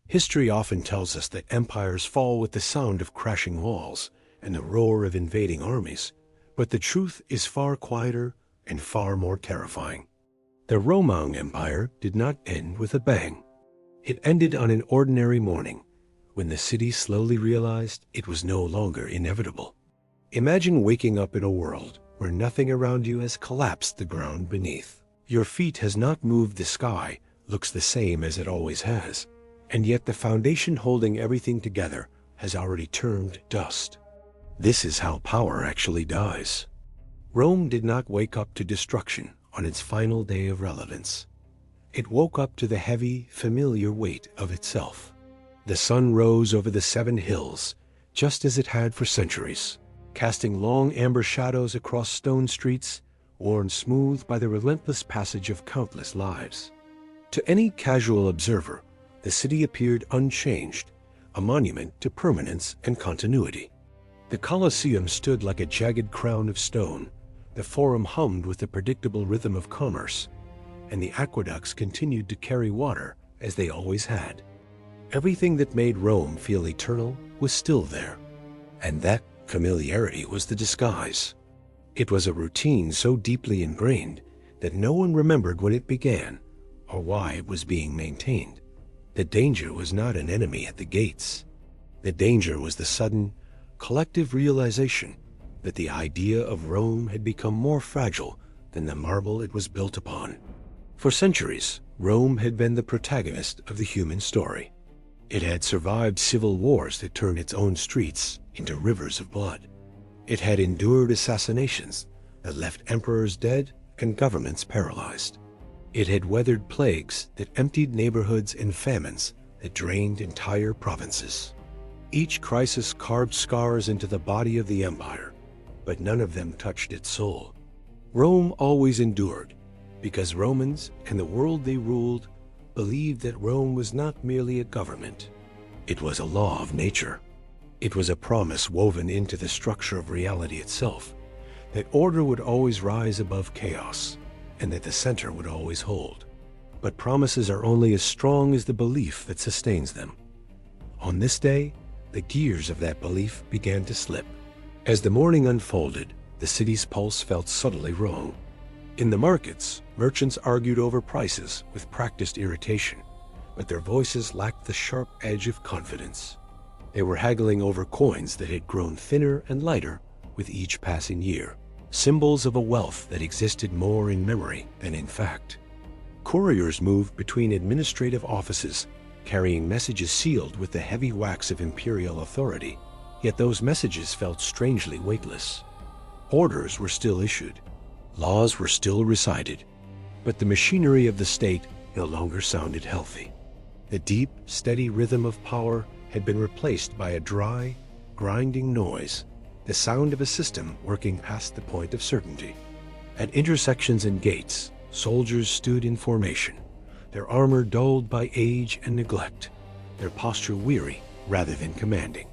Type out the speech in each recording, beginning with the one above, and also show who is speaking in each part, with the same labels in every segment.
Speaker 1: History often tells us that empires fall with the sound of crashing walls and the roar of invading armies, but the truth is far quieter and far more terrifying. The Roman Empire did not end with a bang. It ended on an ordinary morning, when the city slowly realized it was no longer inevitable. Imagine waking up in a world where nothing around you has collapsed the ground beneath. Your feet has not moved, the sky looks the same as it always has, and yet the foundation holding everything together has already turned dust. This is how power actually dies. Rome did not wake up to destruction on its final day of relevance. It woke up to the heavy, familiar weight of itself. The sun rose over the 7 hills, just as it had for centuries, casting long amber shadows across stone streets, worn smooth by the relentless passage of countless lives. To any casual observer, the city appeared unchanged, a monument to permanence and continuity. The Colosseum stood like a jagged crown of stone, the Forum hummed with the predictable rhythm of commerce, and the aqueducts continued to carry water as they always had. Everything that made Rome feel eternal was still there, and that familiarity was the disguise. It was a routine so deeply ingrained that no one remembered when it began or why it was being maintained. The danger was not an enemy at the gates. The danger was the sudden, collective realization that the idea of Rome had become more fragile than the marble it was built upon. For centuries, Rome had been the protagonist of the human story. It had survived civil wars that turned its own streets into rivers of blood. It had endured assassinations that left emperors dead and governments paralyzed. It had weathered plagues that emptied neighborhoods and famines that drained entire provinces. Each crisis carved scars into the body of the empire, but none of them touched its soul. Rome always endured because Romans and the world they ruled believed that Rome was not merely a government. It was a law of nature. It was a promise woven into the structure of reality itself, that order would always rise above chaos, and that the center would always hold. But promises are only as strong as the belief that sustains them. On this day, the gears of that belief began to slip. As the morning unfolded, the city's pulse felt subtly wrong. In the markets, merchants argued over prices with practiced irritation, but their voices lacked the sharp edge of confidence. They were haggling over coins that had grown thinner and lighter with each passing year, symbols of a wealth that existed more in memory than in fact. Couriers moved between administrative offices, carrying messages sealed with the heavy wax of imperial authority, yet those messages felt strangely weightless. Orders were still issued, laws were still recited, but the machinery of the state no longer sounded healthy. The deep, steady rhythm of power had been replaced by a dry, grinding noise, the sound of a system working past the point of certainty. At intersections and gates, soldiers stood in formation, their armor dulled by age and neglect, their posture weary rather than commanding.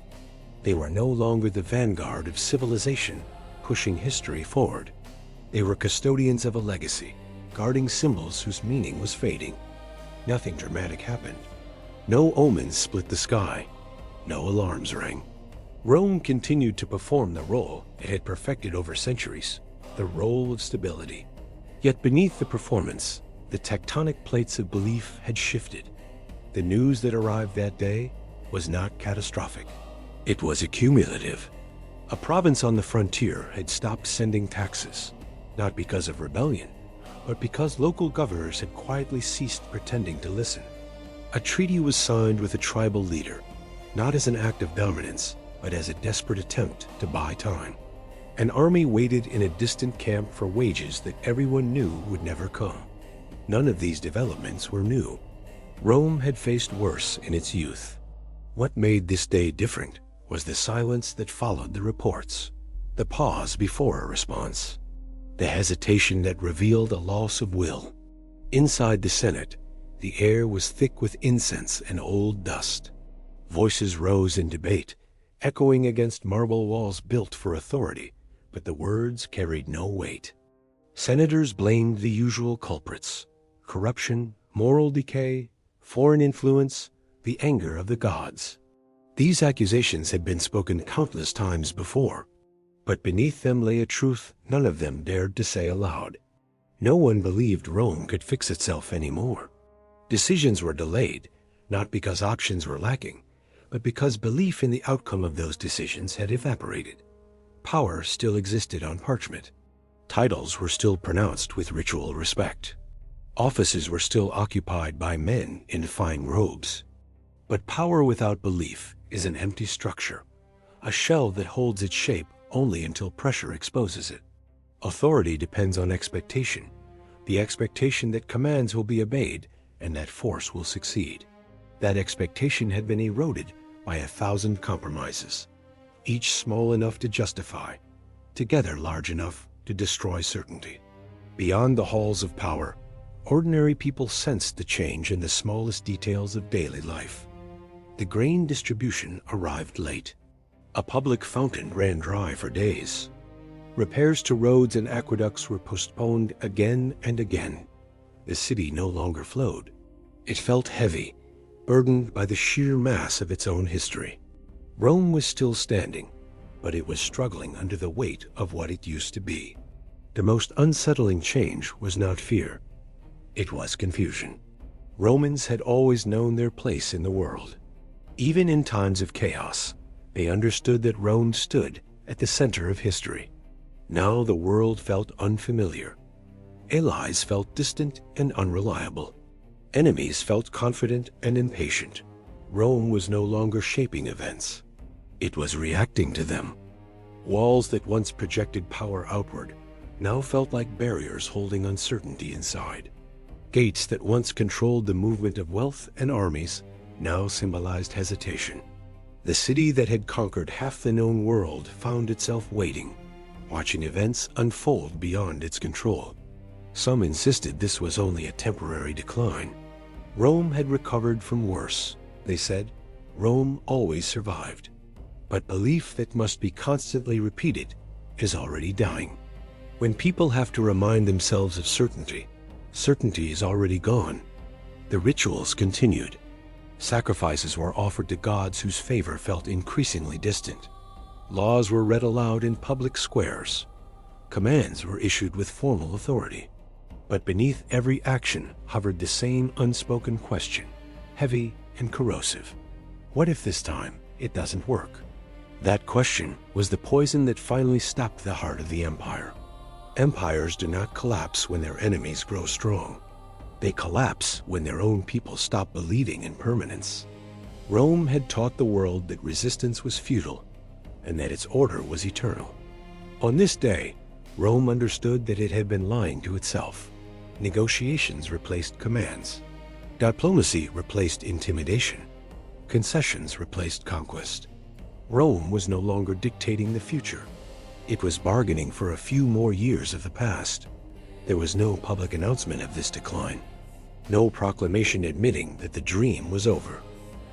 Speaker 1: They were no longer the vanguard of civilization, pushing history forward. They were custodians of a legacy, guarding symbols whose meaning was fading. Nothing dramatic happened. No omens split the sky. No alarms rang. Rome continued to perform the role it had perfected over centuries, the role of stability. Yet beneath the performance, the tectonic plates of belief had shifted. The news that arrived that day was not catastrophic. It was accumulative. A province on the frontier had stopped sending taxes, not because of rebellion, but because local governors had quietly ceased pretending to listen. A treaty was signed with a tribal leader, not as an act of dominance, but as a desperate attempt to buy time. An army waited in a distant camp for wages that everyone knew would never come. None of these developments were new. Rome had faced worse in its youth. What made this day different was the silence that followed the reports, the pause before a response, the hesitation that revealed a loss of will. Inside the Senate, the air was thick with incense and old dust. Voices rose in debate, echoing against marble walls built for authority, but the words carried no weight. Senators blamed the usual culprits: corruption, moral decay, foreign influence, the anger of the gods. These accusations had been spoken countless times before, but beneath them lay a truth none of them dared to say aloud. No one believed Rome could fix itself anymore. Decisions were delayed, not because options were lacking, but because belief in the outcome of those decisions had evaporated. Power still existed on parchment. Titles were still pronounced with ritual respect. Offices were still occupied by men in fine robes. But power without belief is an empty structure, a shell that holds its shape only until pressure exposes it. Authority depends on expectation, the expectation that commands will be obeyed and that force will succeed. That expectation had been eroded by 1,000 compromises, each small enough to justify, together large enough to destroy certainty. Beyond the halls of power, ordinary people sensed the change in the smallest details of daily life. The grain distribution arrived late. A public fountain ran dry for days. Repairs to roads and aqueducts were postponed again and again. The city no longer flowed. It felt heavy, burdened by the sheer mass of its own history. Rome was still standing, but it was struggling under the weight of what it used to be. The most unsettling change was not fear. It was confusion. Romans had always known their place in the world. Even in times of chaos, they understood that Rome stood at the center of history. Now the world felt unfamiliar. Allies felt distant and unreliable. Enemies felt confident and impatient. Rome was no longer shaping events. It was reacting to them. Walls that once projected power outward now felt like barriers holding uncertainty inside. Gates that once controlled the movement of wealth and armies now symbolized hesitation. The city that had conquered half the known world found itself waiting, watching events unfold beyond its control. Some insisted this was only a temporary decline. Rome had recovered from worse, they said. Rome always survived. But belief that must be constantly repeated is already dying. When people have to remind themselves of certainty, certainty is already gone. The rituals continued. Sacrifices were offered to gods whose favor felt increasingly distant. Laws were read aloud in public squares. Commands were issued with formal authority. But beneath every action hovered the same unspoken question, heavy and corrosive. What if this time it doesn't work? That question was the poison that finally stopped the heart of the empire. Empires do not collapse when their enemies grow strong. They collapse when their own people stop believing in permanence. Rome had taught the world that resistance was futile and that its order was eternal. On this day, Rome understood that it had been lying to itself. Negotiations replaced commands. Diplomacy replaced intimidation. Concessions replaced conquest. Rome was no longer dictating the future. It was bargaining for a few more years of the past. There was no public announcement of this decline. No proclamation admitting that the dream was over.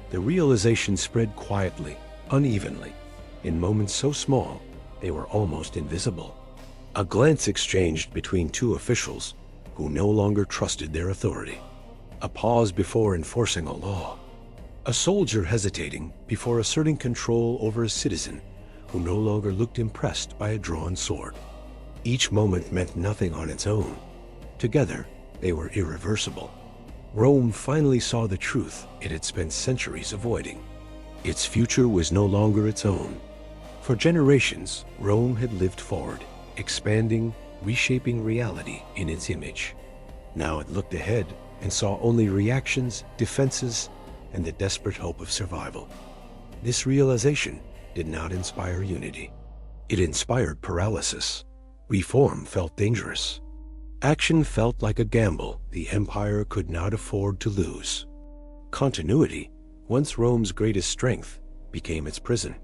Speaker 1: The realization spread quietly, unevenly, in moments so small they were almost invisible. A glance exchanged between two officials who no longer trusted their authority. A pause before enforcing a law. A soldier hesitating before asserting control over a citizen who no longer looked impressed by a drawn sword. Each moment meant nothing on its own. Together, they were irreversible. Rome finally saw the truth it had spent centuries avoiding. Its future was no longer its own. For generations, Rome had lived forward, expanding, reshaping reality in its image. Now it looked ahead and saw only reactions, defenses, and the desperate hope of survival. This realization did not inspire unity. It inspired paralysis. Reform felt dangerous. Action felt like a gamble the empire could not afford to lose. Continuity, once Rome's greatest strength, became its prison,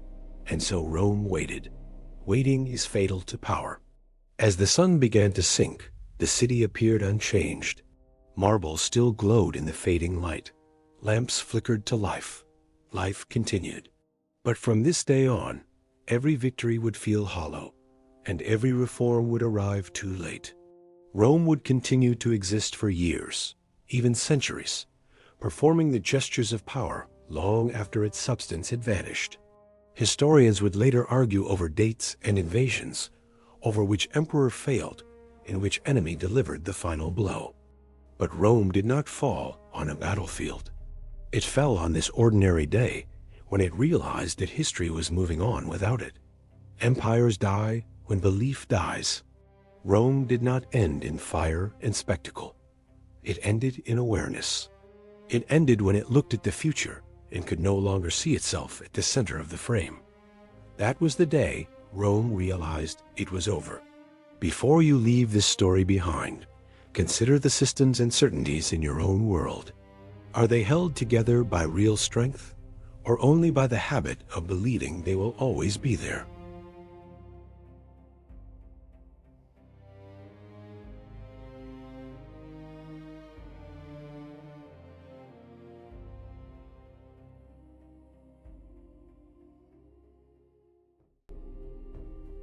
Speaker 1: and so Rome waited. Waiting is fatal to power. As the sun began to sink, the city appeared unchanged. Marble still glowed in the fading light. Lamps flickered to life. Life continued. But from this day on, every victory would feel hollow, and every reform would arrive too late. Rome would continue to exist for years, even centuries, performing the gestures of power long after its substance had vanished. Historians would later argue over dates and invasions, over which emperor failed and which enemy delivered the final blow. But Rome did not fall on a battlefield. It fell on this ordinary day when it realized that history was moving on without it. Empires die when belief dies. Rome did not end in fire and spectacle. It ended in awareness. It ended when it looked at the future and could no longer see itself at the center of the frame. That was the day Rome realized it was over. Before you leave this story behind, consider the systems and certainties in your own world. Are they held together by real strength, or only by the habit of believing they will always be there?